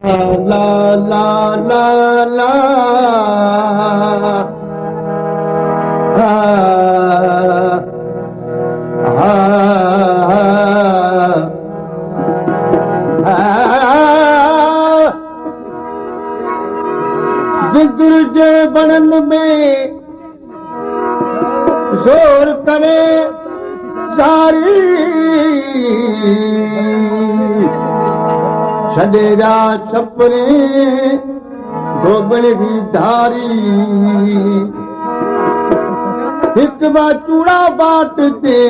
ला ला ला ला विदुर जे बनन में जोर करे सारी छडेरा छपरे धोबण ही धारी हिक बा चूड़ा बाट ते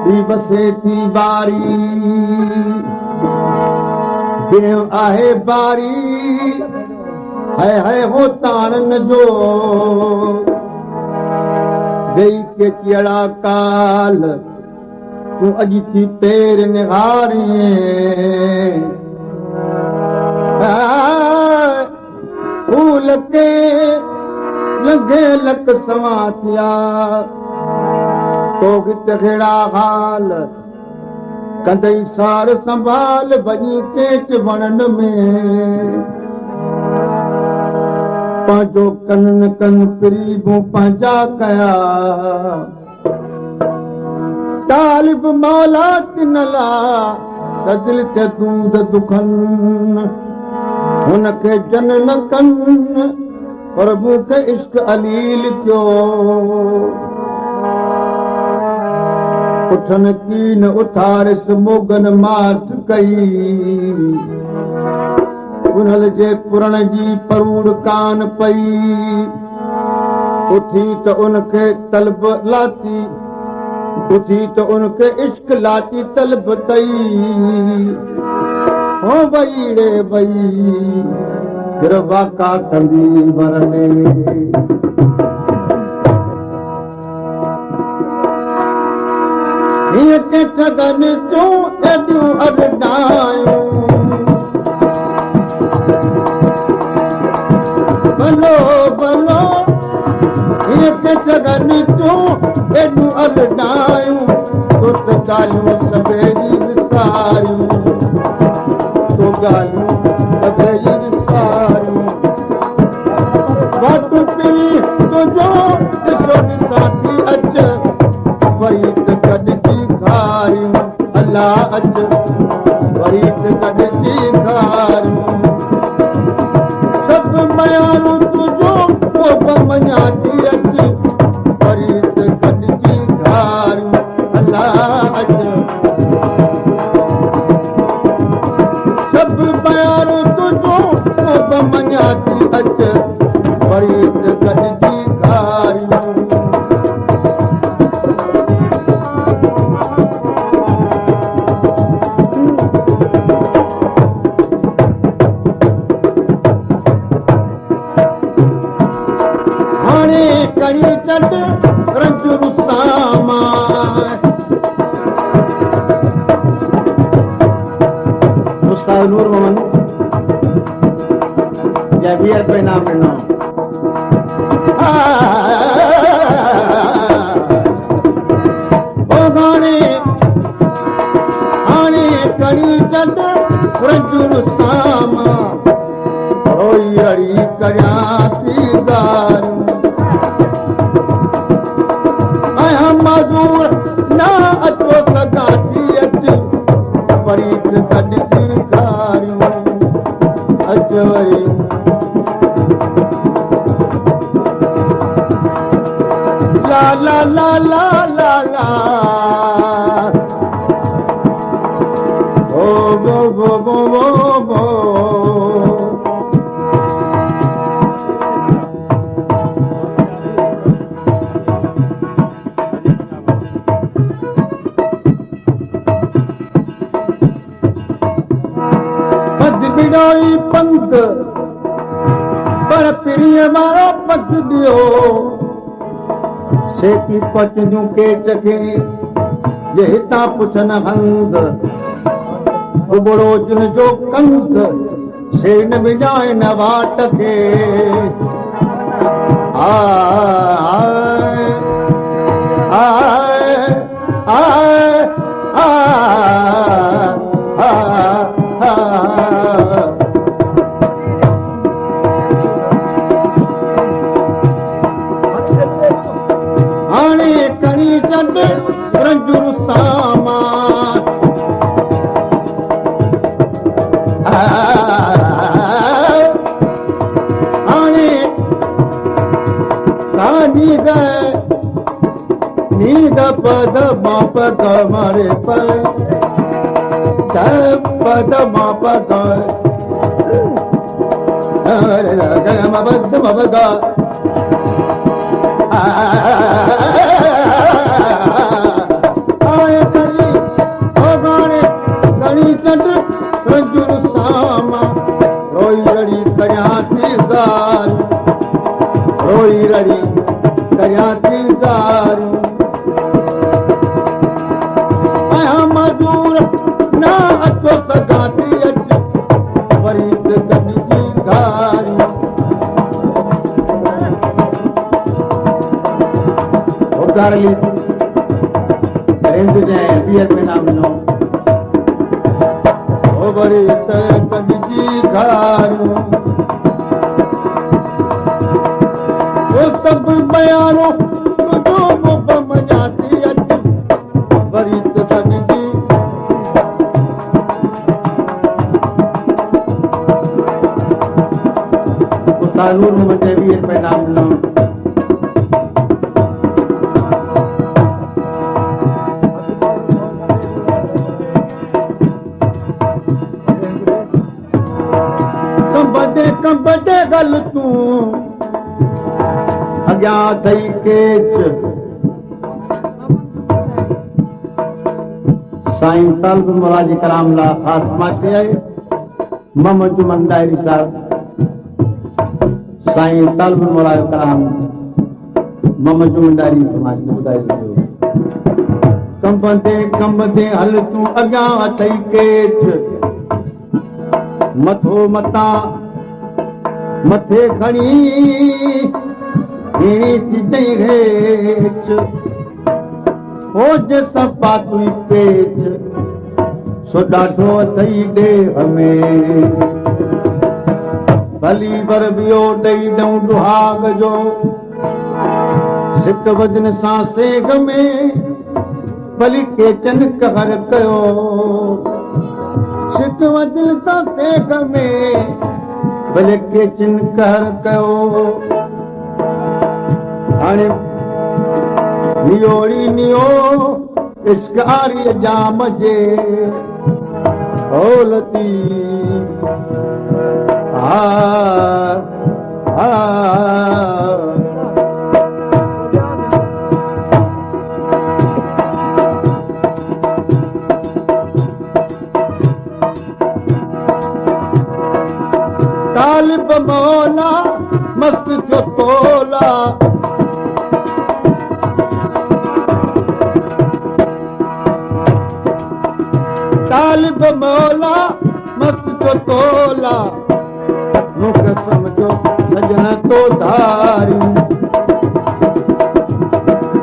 भी बसे थी बारी बिनो आहे बारी है हो तारन जो गई के चिड़ा काल तू अॼु थी पेर निहारी फूल के लंघे लक सवा थिया तो तहिड़ा हाल कंदई सार संभाल वञी केच वणन में पंहिंजो कन कन प्रीबूं पंहिंजा कया तालिब मौला तिनला त दिल ते दूध दुखन हुनखे जन न कन प्रभु के इश्क अलील थियो उठन कीन उथारिस मोगन माठ कई उनल जे पुरण जी परूड़ कान पई उथी त उनखे तलब लाती उथी त उनखे इश्क लाती तलब तई हो बई रे बई फिर वाका कंदी वरने हीअं के ठगन तूं एॾियूं अॾायूं भलो भलो हीअं के ठगन तूं एॾियूं अॾायूं तो त ॻाल्हियूं सभेरी विसारियूं तो ॻाल्हियूं सभेरी विसारियूं वटि पिरी तुंहिंजो ॾिसो ॾिसां थी अच वरी त गॾिजी खारियूं अलाह अच वरी त गॾिजी खारियूं सभु बयानूं तुंहिंजो पोइ मञा थी अच वरी त गॾिजी खारियूं अलाह अच सभु बयानूं तुंहिंजो पोइ मञा थी अच वरी त गॾिजी खारियूं नूर मोहम्मद जय पे नाम ॾिनो हाणे कड़ी चंड रंजुर सामा रोई अड़ी करियां थी दारूं ऐं मज़ूर न अचो सघां थी अच वरी गॾिजी वरी ला ला ला ला ला ला ओ बो बो बो बो बो बिड़ोई पंथ पर पिरीअ वारो पथ ॾियो सेती पचंदियूं केट खे जे हितां पुछन हंध उबड़ो जिन जो कंथ से न विझाए न वाट खे आए आए आए आए हाणे कणी चंड रंजुर सामा हाणे नीद नीद पद माप मारे पद माप मबद गणी चंड रंजुर सामा रोई रड़ी करिया थी ज़ार रोई रड़ी करिया थी ज़ार मजूर ना अचो सघां थी अच वरी गॾिजी घारी उधारली रेंज जाए बियर में नाम नो ओ वरी गॾिजी घारी वो सब बयानो तुझो मुख मञा थी अच वरी गॾिजी कानून में बियर में नाम नो कंबदे गल तूं अॻियां थई केच साईं तलब मुराजी कलाम ला ख़ासि मां चई मोहम्मद जुमन डायरी साहब साईं तलब मुराजी कलाम मोहम्मद जुमन डायरी समाज ने ॿुधाए कंबदे हल तूं अॻियां थई केच मथो मतां मथे खणी हिणी थी चई हेच हो जैसा पातुई पेच सो ॾाढो अथई ॾेह में भली वर बियो ॾेई ॾऊं दुहाग जो सिक वजन सां सेग में भली केचन कहर कयो सिक वजन सां सेग में भले केचन कहर कयो हाणे नियोड़ी नियो इश्क आरी जाम जे होलती तालिब मौला मस्त थियो तोला तालिब मौला मस्त थियो तोला मुख समझो सजन तो धारी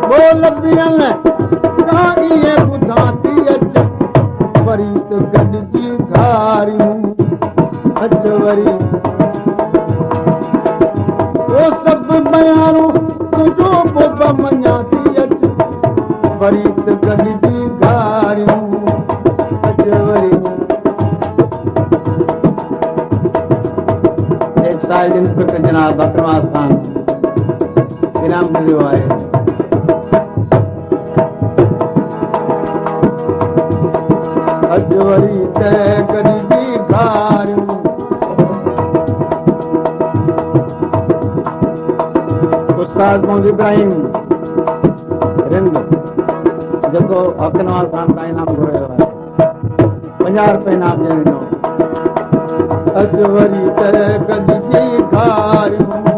बोल पियल काईअ ॿुधां थी अच वरी त गॾिजी घारियूं अच वरी वो सब बयानो तुझो बोब मञा थी अच वरी त गॾिजी घारियूं अच वरी एक्साइज इंस्पेक्टर जनाब बकरवास खान इनाम मिलियो आहे अच वरी त गॾिजी घारियूं उस्ताद मोहम्मद इब्राहिम रिंद जेको हकनवाल खान का इनाम घुरायो आहे 50 रुपए इनाम ॾिनो अच वरी त गॾिजी घारियूं